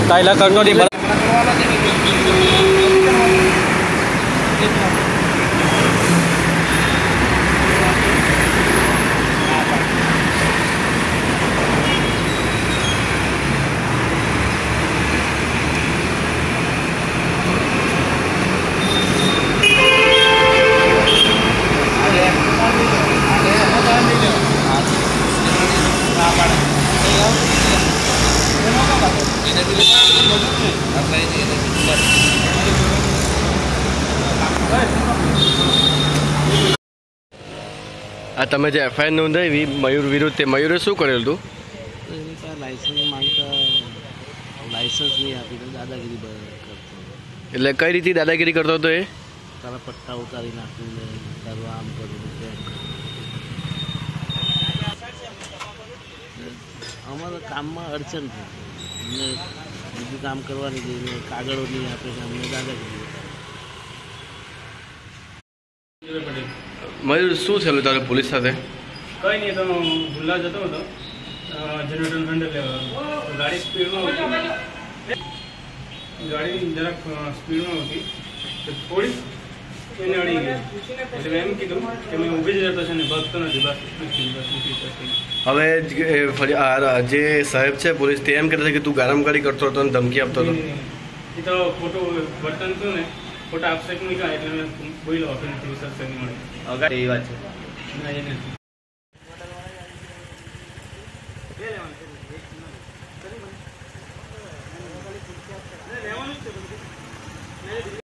કાયલા કરનો ની આ તમે જે એફઆઈઆર નોંધાવી મયુર વિરુદ્ધ, તે મયુરે શું કરેલું હતું? લાયસન્સ માંગતા લાયસન્સ નહીં આપી તો દાદાગીરી કરતો. એટલે કઈ રીતે દાદાગીરી કરતો હતો એ? તારા પટ્ટા ઉતારી નાખીને તારું આમ કર્યું. અમારા કામમાં અડચણ છે, અમને બીજું કામ કરવાની જઈને કાગળો નહીં આપે છે, અમને દાદાગીરી. મયુર શું થયેલું તારે પોલીસ સાથે? કંઈ નહીં, તો ભૂલા જતો હતો જનરેટર ઠંડક લેવા, ગાડી સ્પીડમાં હતી, ગાડી જરાક સ્પીડમાં હતી તો થોડી એને અડી ગઈ. એટલે મેં એમ કીધું કે મેં ઊભી જ રહેતો છે ને ભાગતો નથી, બસ. હવે જે સાહેબ છે પોલીસ, તે એમ કહેતા કે તું ગારમગારી કરતો હતો અને ધમકી આપતો હતો. એ તો ખોટું વર્તન થયું ને, ખોટા આક્ષેપ મૂક્યા એટલે મેં બોલ્યો આપણને વિશ્વાસ નહીં મળે. એ વાત છે. ના, એ નથી.